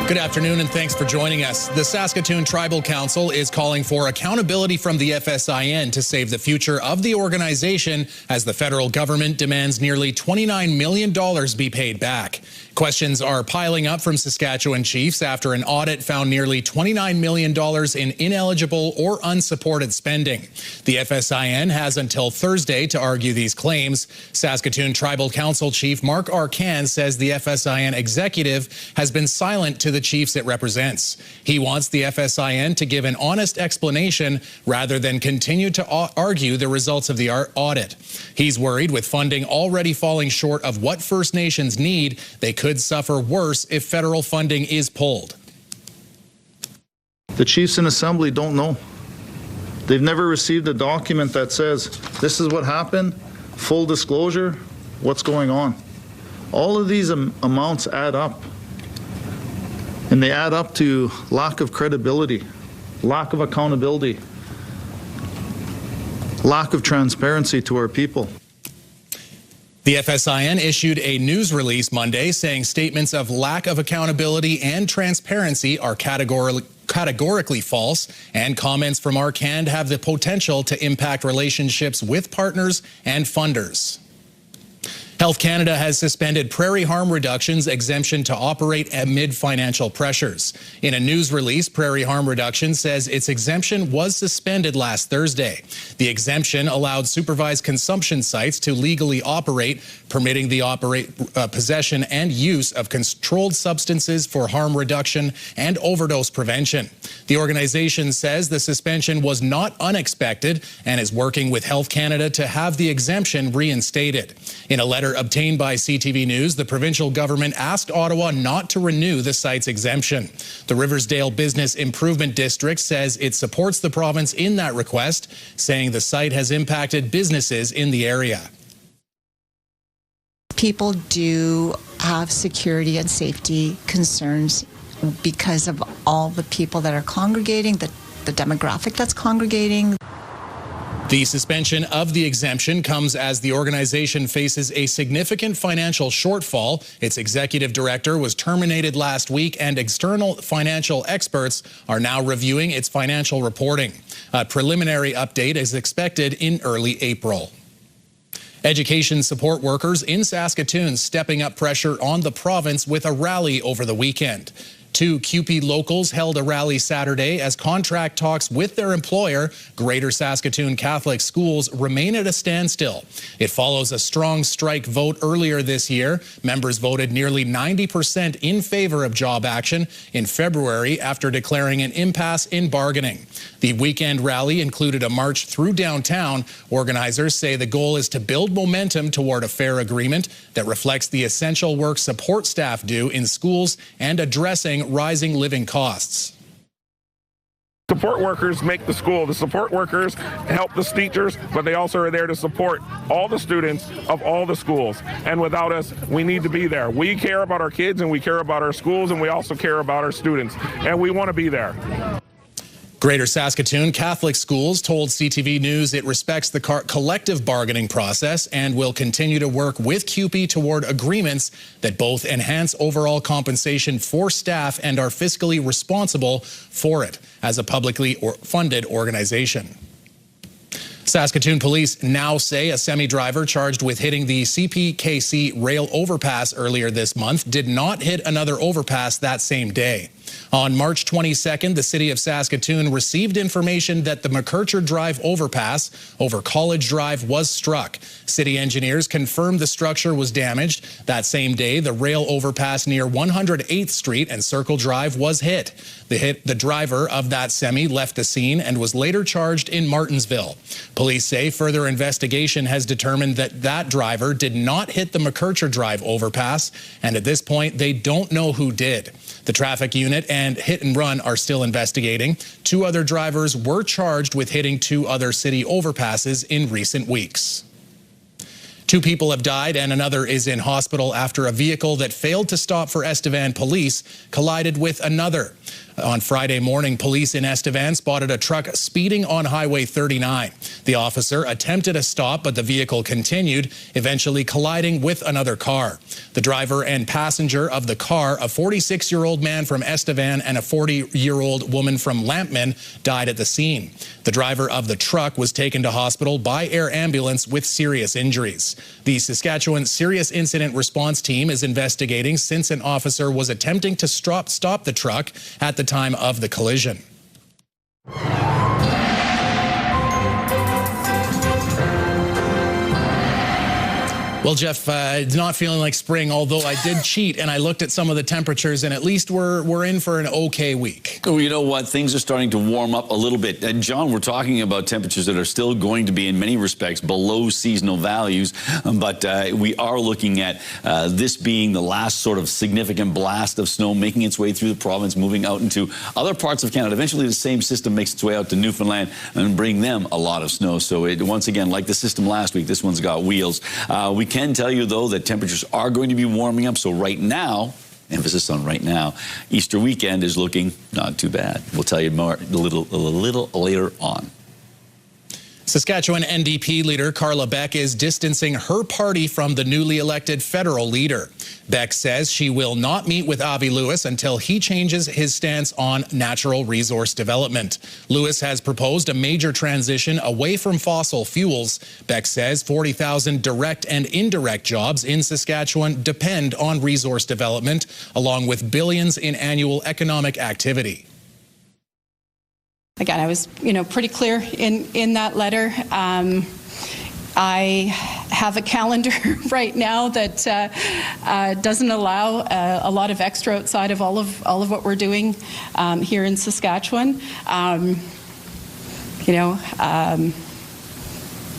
Good afternoon and thanks for joining us. The Saskatoon Tribal Council is calling for accountability from the FSIN to save the future of the organization as the federal government demands nearly $29 million be paid back. Questions are piling up from Saskatchewan chiefs after an audit found nearly $29 million in ineligible or unsupported spending. The FSIN has until Thursday to argue these claims. Saskatoon Tribal Council Chief Mark Arcan says the FSIN executive has been silent to the chiefs it represents. He wants the FSIN to give an honest explanation rather than continue to argue the results of the audit. He's worried with funding already falling short of what First Nations need, they could suffer worse if federal funding is pulled. The chiefs in assembly don't know. They've never received a document that says, this is what happened, full disclosure, what's going on. All of these amounts add up. And they add up to lack of credibility, lack of accountability, lack of transparency to our people. The FSIN issued a news release Monday saying statements of lack of accountability and transparency are categorically false, and comments from Arcan have the potential to impact relationships with partners and funders. Health Canada has suspended Prairie Harm Reduction's exemption to operate amid financial pressures. In a news release, Prairie Harm Reduction says its exemption was suspended last Thursday. The exemption allowed supervised consumption sites to legally operate, permitting the possession and use of controlled substances for harm reduction and overdose prevention. The organization says the suspension was not unexpected and is working with Health Canada to have the exemption reinstated. In a letter obtained by CTV News, the provincial government asked Ottawa not to renew the site's exemption. The Riversdale Business Improvement District says it supports the province in that request, saying the site has impacted businesses in the area. People do have security and safety concerns because of all the people that are congregating, the demographic that's congregating. The suspension of the exemption comes as the organization faces a significant financial shortfall. Its executive director was terminated last week, and external financial experts are now reviewing its financial reporting. A preliminary update is expected in early April. Education support workers in Saskatoon stepping up pressure on the province with a rally over the weekend. Two CUPE locals held a rally Saturday as contract talks with their employer, Greater Saskatoon Catholic Schools, remain at a standstill. It follows a strong strike vote earlier this year. Members voted nearly 90% in favor of job action in February after declaring an impasse in bargaining. The weekend rally included a march through downtown. Organizers say the goal is to build momentum toward a fair agreement that reflects the essential work support staff do in schools and addressing rising living costs. Support workers make the school. The support workers help the teachers, but they also are there to support all the students of all the schools. And without us, we need to be there. We care about our kids and we care about our schools, and we also care about our students. And we want to be there. Greater Saskatoon Catholic Schools told CTV News it respects the collective bargaining process and will continue to work with CUPE toward agreements that both enhance overall compensation for staff and are fiscally responsible for it as a publicly funded organization. Saskatoon police now say a semi-driver charged with hitting the CPKC rail overpass earlier this month did not hit another overpass that same day. On March 22nd, the city of Saskatoon received information that the McKercher Drive overpass over College Drive was struck. City engineers confirmed the structure was damaged. That same day, the rail overpass near 108th Street and Circle Drive was hit. The driver of that semi left the scene and was later charged in Martensville. Police say further investigation has determined that that driver did not hit the McKercher Drive overpass, and at this point, they don't know who did. The traffic unit and hit and run are still investigating. Two other drivers were charged with hitting two other city overpasses in recent weeks. 2 people have died and another is in hospital after a vehicle that failed to stop for Estevan police collided with another. On Friday morning, police in Estevan spotted a truck speeding on Highway 39. The officer attempted a stop, but the vehicle continued, eventually colliding with another car. The driver and passenger of the car, a 46-year-old man from Estevan and a 40-year-old woman from Lampman, died at the scene. The driver of the truck was taken to hospital by air ambulance with serious injuries. The Saskatchewan Serious Incident Response Team is investigating since an officer was attempting to stop the truck at the time of the collision. Well, Jeff, it's not feeling like spring, although I did cheat and I looked at some of the temperatures and at least we're in for an okay week. Oh, you know what? Things are starting to warm up a little bit. And John, we're talking about temperatures that are still going to be in many respects below seasonal values. But we are looking at this being the last sort of significant blast of snow making its way through the province, moving out into other parts of Canada. Eventually, the same system makes its way out to Newfoundland and bring them a lot of snow. So once again, like the system last week, this one's got wheels. We can tell you, though, that temperatures are going to be warming up. So right now, emphasis on right now, Easter weekend is looking not too bad. We'll tell you more a little later on. Saskatchewan NDP leader Carla Beck is distancing her party from the newly elected federal leader. Beck says she will not meet with Avi Lewis until he changes his stance on natural resource development. Lewis has proposed a major transition away from fossil fuels. Beck says 40,000 direct and indirect jobs in Saskatchewan depend on resource development, along with billions in annual economic activity. Again, I was, pretty clear in that letter. I have a calendar right now that doesn't allow a lot of extra outside of all of what we're doing here in Saskatchewan.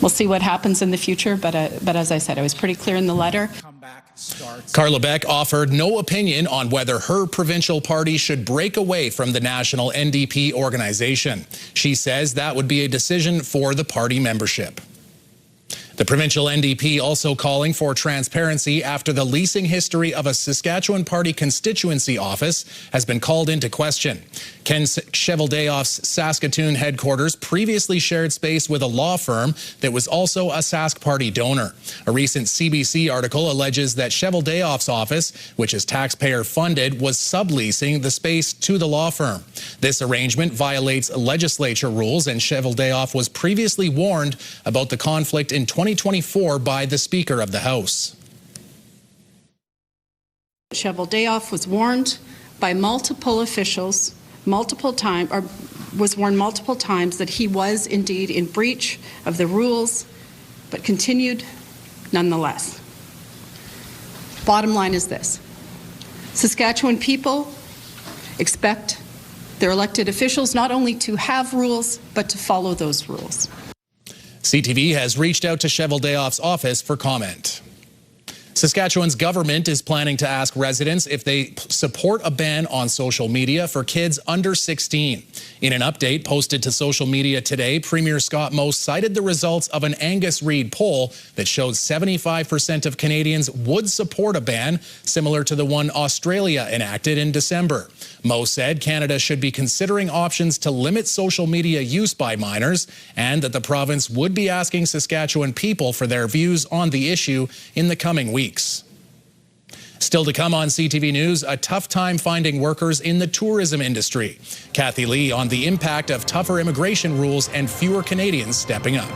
We'll see what happens in the future, but as I said, I was pretty clear in the letter. Carla Beck offered no opinion on whether her provincial party should break away from the national NDP organization. She says that would be a decision for the party membership. The provincial NDP also calling for transparency after the leasing history of a Saskatchewan Party constituency office has been called into question. Ken Cheveldayoff's Saskatoon headquarters previously shared space with a law firm that was also a Sask Party donor. A recent CBC article alleges that Cheveldayoff's office, which is taxpayer funded, was subleasing the space to the law firm. This arrangement violates legislature rules, and Cheveldayoff was previously warned about the conflict in 2024 by the Speaker of the House. Cheveldayoff was warned by multiple officials was warned multiple times that he was indeed in breach of the rules, but continued nonetheless. Bottom line is this: Saskatchewan people expect their elected officials not only to have rules, but to follow those rules. CTV has reached out to Cheveldayoff's office for comment. Saskatchewan's government is planning to ask residents if they support a ban on social media for kids under 16. In an update posted to social media today, Premier Scott Moe cited the results of an Angus Reid poll that showed 75% of Canadians would support a ban, similar to the one Australia enacted in December. Moe said Canada should be considering options to limit social media use by minors, and that the province would be asking Saskatchewan people for their views on the issue in the coming weeks. Still to come on CTV News, a tough time finding workers in the tourism industry. Kathy Lee on the impact of tougher immigration rules and fewer Canadians stepping up.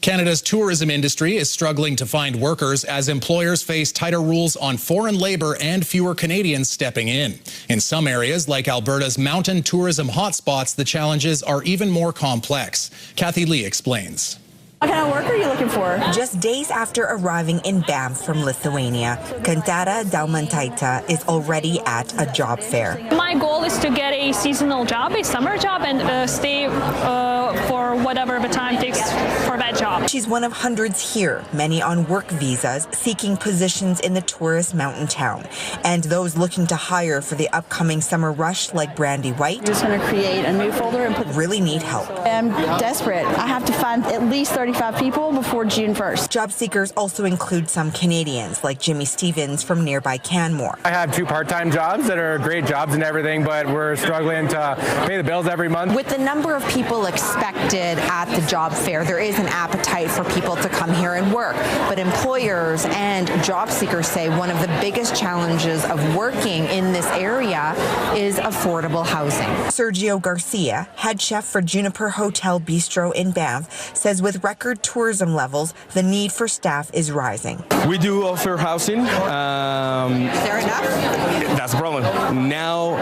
Canada's tourism industry is struggling to find workers as employers face tighter rules on foreign labor and fewer Canadians stepping in. In some areas, like Alberta's mountain tourism hotspots, the challenges are even more complex. Kathy Lee explains. What kind of work are you looking for? Just days after arriving in Banff from Lithuania, Kantara Daumantaita is already at a job fair. My goal is to get a seasonal job, a summer job, and stay look for whatever the time takes for that job. She's one of hundreds here, many on work visas, seeking positions in the tourist mountain town. And those looking to hire for the upcoming summer rush, like Brandy White, I'm just going to create a new folder and put really need help. I'm desperate. I have to find at least 35 people before June 1st. Job seekers also include some Canadians, like Jimmy Stevens from nearby Canmore. I have 2 part-time jobs that are great jobs and everything, but we're struggling to pay the bills every month. With the number of people expected at the job fair, there is an appetite for people to come here and work. But employers and job seekers say one of the biggest challenges of working in this area is affordable housing. Sergio Garcia, head chef for Juniper Hotel Bistro in Banff, says with record tourism levels, the need for staff is rising. We do offer housing. Is there enough? That's the problem. Now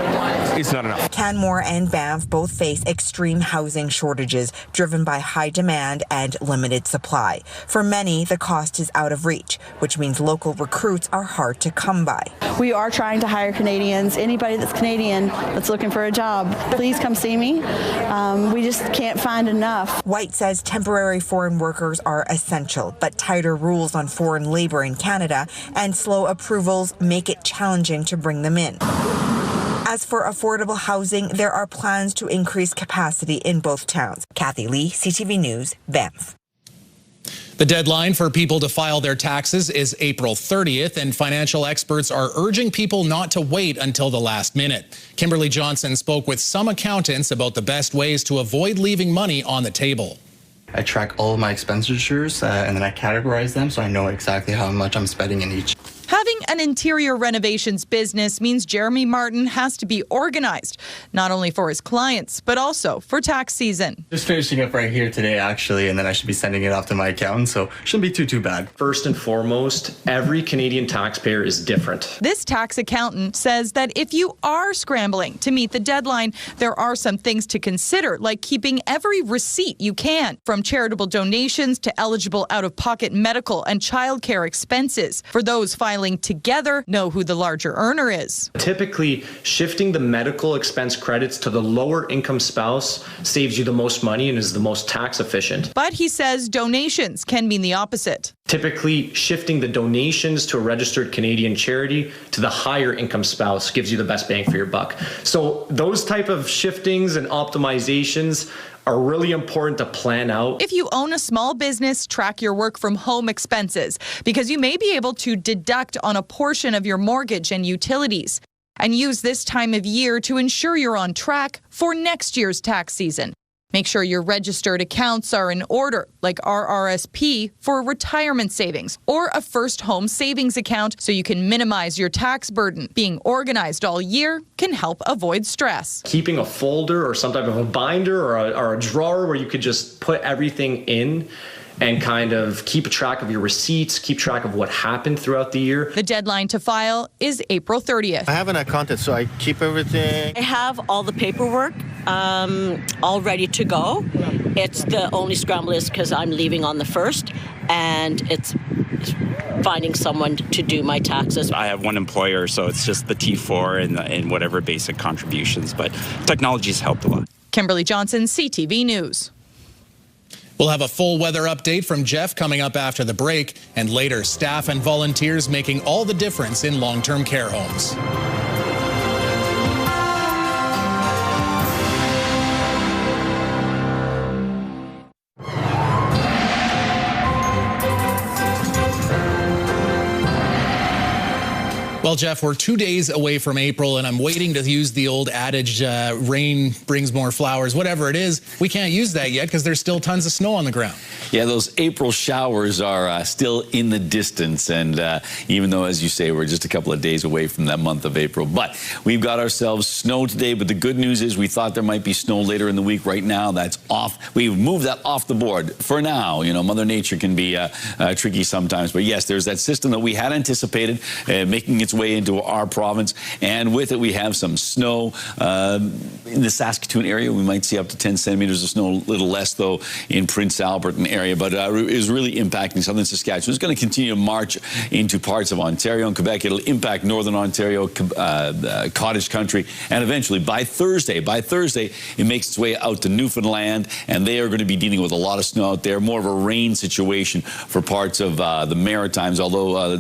it's not enough. Canmore and Banff both face extreme housing shortages driven by high demand and limited supply. For many, the cost is out of reach, which means local recruits are hard to come by. We are trying to hire Canadians. Anybody that's Canadian that's looking for a job, please come see me. We just can't find enough. White says temporary foreign workers are essential, but tighter rules on foreign labor in Canada and slow approvals make it challenging to bring them in. As for affordable housing, there are plans to increase capacity in both towns. Kathy Lee, CTV News, Banff. The deadline for people to file their taxes is April 30th, and financial experts are urging people not to wait until the last minute. Kimberly Johnson spoke with some accountants about the best ways to avoid leaving money on the table. I track all of my expenditures and then I categorize them so I know exactly how much I'm spending in each. Having an interior renovations business means Jeremy Martin has to be organized, not only for his clients, but also for tax season. Just finishing up right here today, actually, and then I should be sending it off to my accountant, so shouldn't be too bad. First and foremost, every Canadian taxpayer is different. This tax accountant says that if you are scrambling to meet the deadline, there are some things to consider, like keeping every receipt you can, from charitable donations to eligible out-of-pocket medical and childcare expenses. For those filing together, know who the larger earner is. Typically, shifting the medical expense credits to the lower income spouse saves you the most money and is the most tax efficient. But he says donations can mean the opposite. Typically, shifting the donations to a registered Canadian charity to the higher income spouse gives you the best bang for your buck. So those type of shiftings and optimizations are really important to plan out. If you own a small business, track your work from home expenses because you may be able to deduct on a portion of your mortgage and utilities. And use this time of year to ensure you're on track for next year's tax season. Make sure your registered accounts are in order, like RRSP for retirement savings or a first home savings account so you can minimize your tax burden. Being organized all year can help avoid stress. Keeping a folder or some type of a binder or a drawer where you could just put everything in and kind of keep track of your receipts, keep track of what happened throughout the year. The deadline to file is April 30th. I have an accountant, so I keep everything. I have all the paperwork all ready to go. It's the only scramble is because I'm leaving on the 1st, and it's finding someone to do my taxes. I have one employer, so it's just the T4 and whatever basic contributions, but technology's helped a lot. Kimberly Johnson, CTV News. We'll have a full weather update from Jeff coming up after the break, and later, staff and volunteers making all the difference in long-term care homes. Well, Jeff, we're 2 days away from April, and I'm waiting to use the old adage, rain brings more flowers, whatever it is. We can't use that yet because there's still tons of snow on the ground. Yeah, those April showers are still in the distance, and even though, as you say, we're just a couple of days away from that month of April. But we've got ourselves snow today, but the good news is we thought there might be snow later in the week. Right now, that's off. We've moved that off the board for now. You know, Mother Nature can be tricky sometimes. But yes, there's that system that we had anticipated making its way way into our province, and with it we have some snow in the Saskatoon area. We might see up to 10 centimeters of snow, a little less though in Prince Albert area, but is really impacting southern Saskatchewan. It's going to continue to march into parts of Ontario and Quebec. It'll impact northern Ontario, cottage country, and eventually by Thursday, it makes its way out to Newfoundland, and they are going to be dealing with a lot of snow out there, more of a rain situation for parts of the Maritimes, although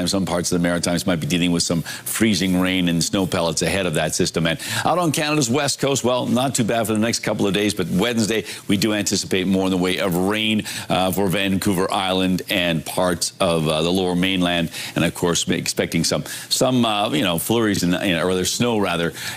some parts of the Maritimes might be dealing with some freezing rain and snow pellets ahead of that system. And out on Canada's west coast, well, not too bad for the next couple of days, but Wednesday we do anticipate more in the way of rain for Vancouver Island and parts of the lower mainland, and of course expecting some flurries or rather snow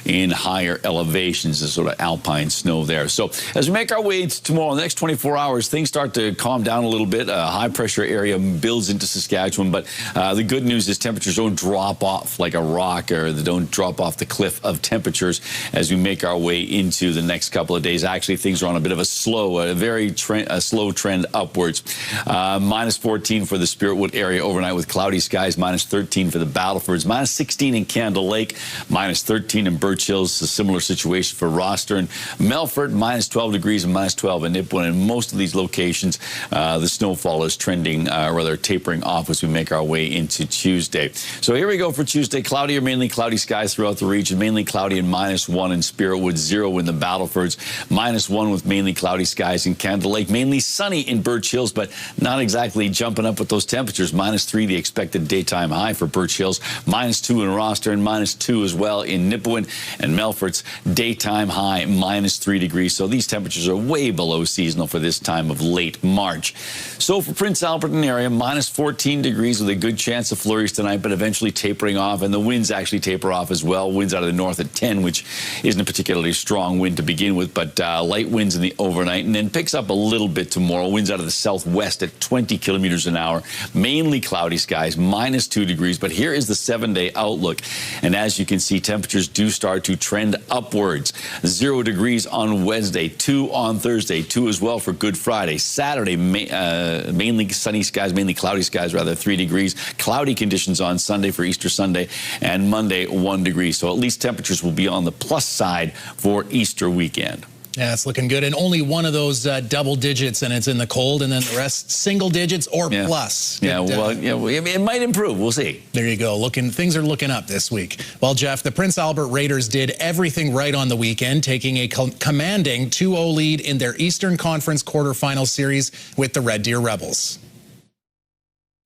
in higher elevations, the sort of alpine snow there. So as we make our way to tomorrow, the next 24 hours, things start to calm down a little bit. A high pressure area builds into Saskatchewan, but the good news is temperatures don't drop off like a rock, or they don't drop off the cliff of temperatures as we make our way into the next couple of days. Actually, things are on a bit of a slow trend upwards. Minus 14 for the Spiritwood area overnight with cloudy skies, minus 13 for the Battlefords, minus 16 in Candle Lake, minus 13 in Birch Hills, a similar situation for Rostern. Melfort, minus 12 degrees and minus 12 in Nipawin. In most of these locations, the snowfall is trending, rather tapering off as we make our way into Tuesday. So here we go for Tuesday. Cloudy or mainly cloudy skies throughout the region. Mainly cloudy and minus 1 in Spiritwood, 0 in the Battlefords, minus 1 with mainly cloudy skies in Candle Lake. Mainly sunny in Birch Hills, but not exactly jumping up with those temperatures. Minus 3 the expected daytime high for Birch Hills, minus 2 in Rostern, minus 2 as well in Nipawin, and Melfort's daytime high minus 3 degrees. So these temperatures are way below seasonal for this time of late March. So for Prince Albert area, minus 14 degrees with a good chance of flurries tonight, but eventually tapering off, and the winds actually taper off as well. Winds out of the north at 10, which isn't a particularly strong wind to begin with, but light winds in the overnight, and then picks up a little bit tomorrow. Winds out of the southwest at 20 kilometers an hour. Mainly cloudy skies, minus 2 degrees, but here is the 7-day outlook, and as you can see, temperatures do start to trend upwards. 0 degrees on Wednesday, 2 on Thursday, 2 as well for Good Friday. Saturday, mainly sunny skies, mainly cloudy skies, rather, 3 degrees. Cloudy conditions on Sunday for Easter Sunday, and Monday, 1 degree. So at least temperatures will be on the plus side for Easter weekend. Yeah, it's looking good. And only one of those double digits, and it's in the cold, and then the rest single digits or plus. It might improve. We'll see. There you go. Things are looking up this week. Well, Jeff, the Prince Albert Raiders did everything right on the weekend, taking a commanding 2-0 lead in their Eastern Conference quarterfinal series with the Red Deer Rebels.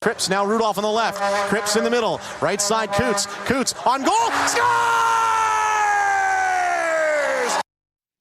Cripps, now Rudolph on the left. Cripps in the middle. Right side, Coots. Coots on goal. Score!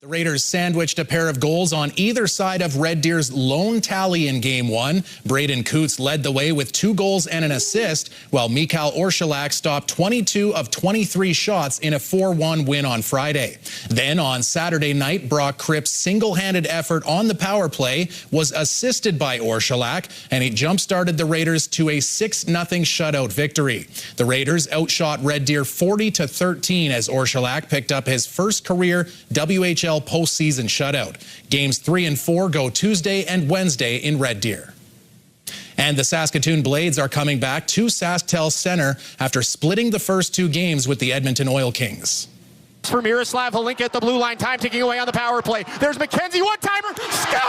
The Raiders sandwiched a pair of goals on either side of Red Deer's lone tally in Game 1. Braden Coots led the way with 2 goals and an assist, while Mikhail Orszalak stopped 22 of 23 shots in a 4-1 win on Friday. Then on Saturday night, Brock Cripps' single-handed effort on the power play was assisted by Orszalak, and he jump-started the Raiders to a 6-0 shutout victory. The Raiders outshot Red Deer 40-13 as Orszalak picked up his first career WHL postseason shutout. Games 3 and 4 go Tuesday and Wednesday in Red Deer. And the Saskatoon Blades are coming back to SaskTel Center after splitting the first 2 games with the Edmonton Oil Kings. For Miroslav, he'll link at the blue line, time ticking away on the power play. There's McKenzie, one-timer, score!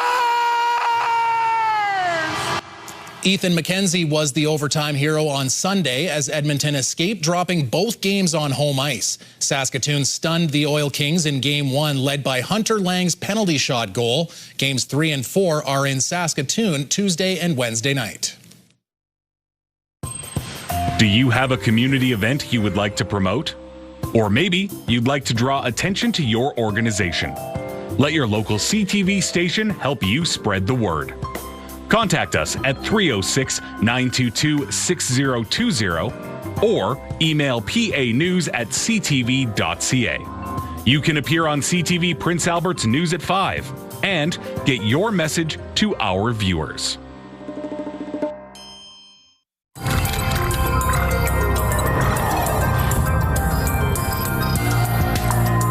Ethan McKenzie was the overtime hero on Sunday as Edmonton escaped dropping both games on home ice. Saskatoon stunned the Oil Kings in Game 1, led by Hunter Lang's penalty shot goal. Games 3 and 4 are in Saskatoon Tuesday and Wednesday night. Do you have a community event you would like to promote? Or maybe you'd like to draw attention to your organization. Let your local CTV station help you spread the word. Contact us at 306-922-6020 or email panews@ctv.ca. You can appear on CTV Prince Albert's News at 5 and get your message to our viewers.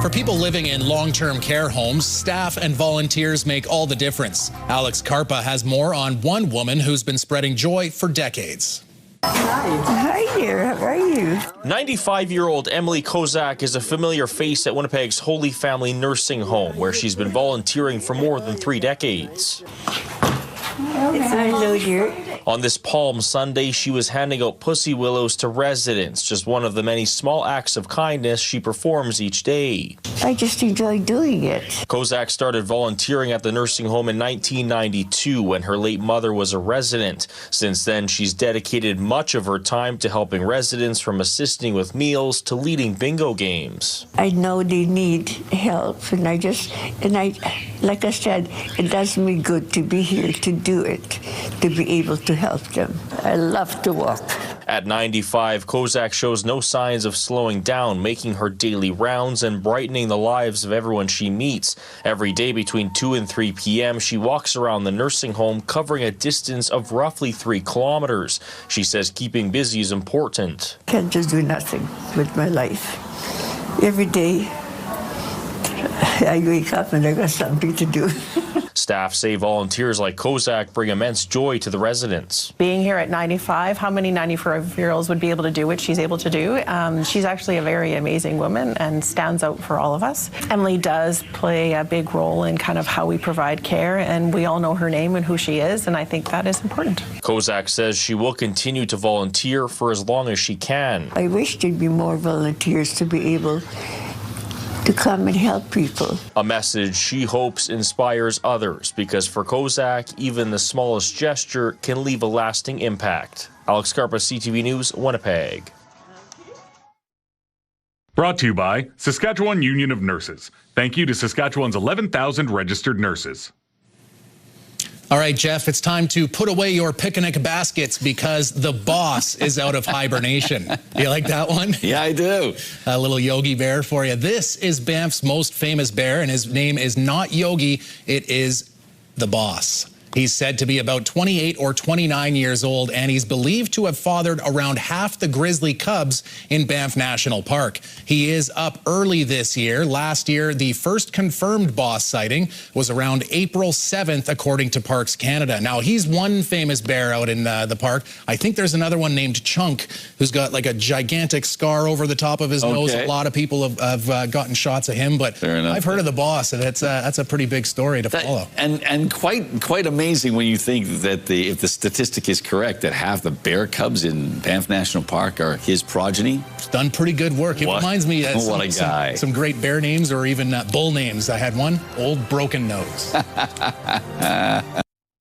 For people living in long-term care homes, staff and volunteers make all the difference. Alex Karpa has more on one woman who's been spreading joy for decades. Hi there, how are you? 95-year-old Emily Kozak is a familiar face at Winnipeg's Holy Family Nursing Home, where she's been volunteering for more than 3 decades. It's hello, dear. On this Palm Sunday, she was handing out pussy willows to residents, just one of the many small acts of kindness she performs each day. I just enjoy doing it. Kozak started volunteering at the nursing home in 1992 when her late mother was a resident. Since then, she's dedicated much of her time to helping residents, from assisting with meals to leading bingo games. I know they need help, and I like I said, it does me good to be here to do it, to be able to help them. I love to walk. At 95, Kozak shows no signs of slowing down, making her daily rounds and brightening the lives of everyone she meets. Every day between 2 and 3 p.m., she walks around the nursing home, covering a distance of roughly 3 kilometers. She says keeping busy is important. Can't just do nothing with my life. Every day, I wake up and I got something to do. Staff say volunteers like Kozak bring immense joy to the residents. Being here at 95, how many 95-year-olds would be able to do what she's able to do? She's actually a very amazing woman and stands out for all of us. Emily does play a big role in kind of how we provide care, and we all know her name and who she is, and I think that is important. Kozak says she will continue to volunteer for as long as she can. I wish there'd be more volunteers to be able to come and help people. A message she hopes inspires others, because for Kozak, even the smallest gesture can leave a lasting impact. Alex Scarpa, CTV News, Winnipeg. Brought to you by Saskatchewan Union of Nurses. Thank you to Saskatchewan's 11,000 registered nurses. All right, Jeff, it's time to put away your picnic baskets because the boss is out of hibernation. You like that one? Yeah, I do. A little Yogi Bear for you. This is Banff's most famous bear, and his name is not Yogi. It is the boss. He's said to be about 28 or 29 years old, and he's believed to have fathered around half the grizzly cubs in Banff National Park. He is up early this year. Last year, the first confirmed boss sighting was around April 7th, according to Parks Canada. Now, he's one famous bear out in the park. I think there's another one named Chunk, who's got like a gigantic scar over the top of his nose. A lot of people have gotten shots of him, but I've heard of the boss, and that's a pretty big story to follow. And quite amazing when you think that if the statistic is correct, that half the bear cubs in Banff National Park are his progeny. It's done pretty good work. It reminds me of some great bear names, or even bull names. I had one, Old Broken Nose.